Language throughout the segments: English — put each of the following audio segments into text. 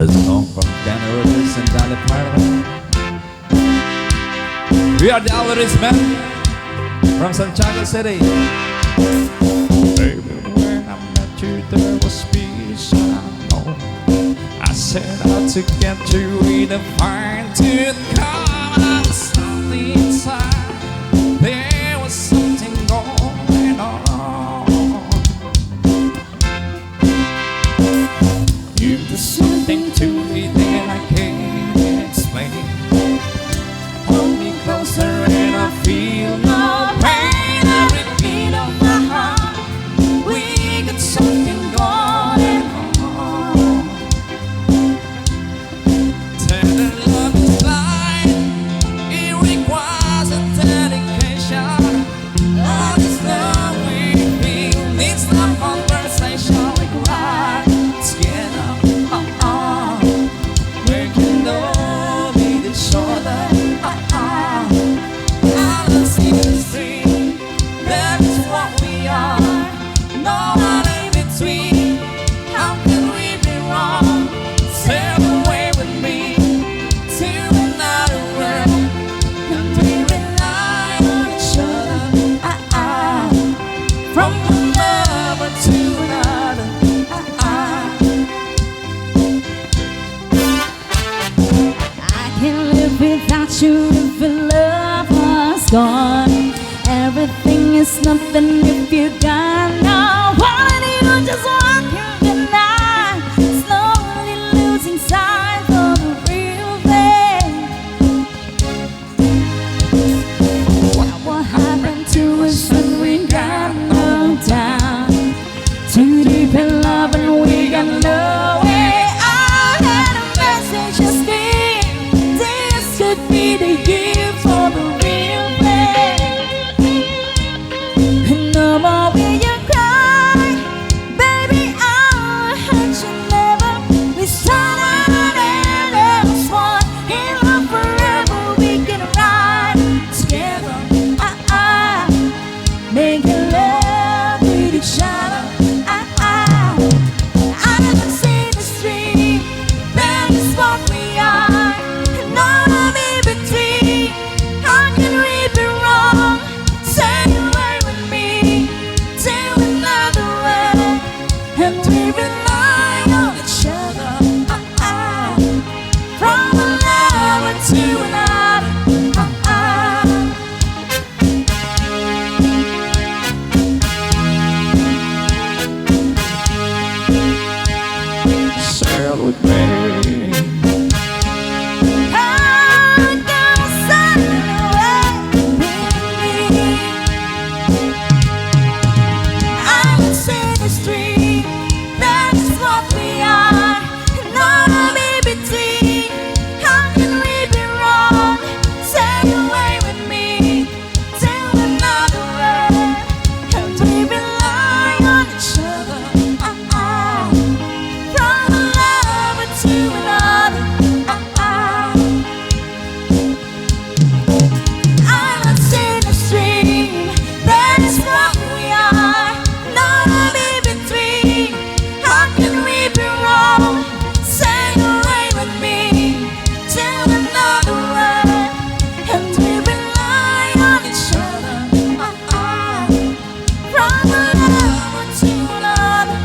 A song from AHLERIS and Dolly Parton. We are the AHLERIS men from Santiago City. Baby, when I met you there was peace and I know I set out to get you with a fine-tooth comb. I was something inside. There was something going on. You do something to me that I can't explain. Hold me closer and I feel no pain. Every beat of my heart, we got something going on. Tender love is blind, it requires a dedication. All this love we feel needs some conversation. We cry together, we can love each other. I don't see the street, that is what we are. No one in between, how can we be wrong? Sail away with me to another world, and we rely on each other. From one lover to another. I can't live without you if your love was gone. Everything is nothing if you got no one. You just walking the night, slowly losing sight of the real thing. What happened to us when we got knocked down? Too deep in love and we got no way out. And a message just came, this could be the year for the real thing. And no more will you cry, baby, I'll hurt you never. We started and else one, in love forever we can ride together. Making love with each other. I never see the street, that is what we are. And all of in between, how can we be wrong? Stay away with me to another world, and we rely on each other. From one lover to another. Sail with me. I'm gonna sail away with me. I will see the street, that's what we are. And all in between, how can we be wrong? Sail away with me to another world, and we rely on each other. From one lover to another. I don't see the stream, that is what we are. No in between, how can we be wrong? Sail away with me to another world, and we rely on each other. From one lover to another.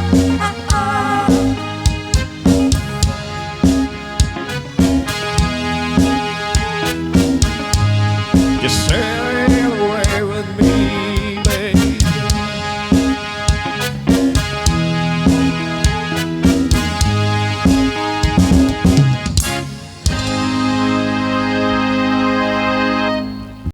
You sail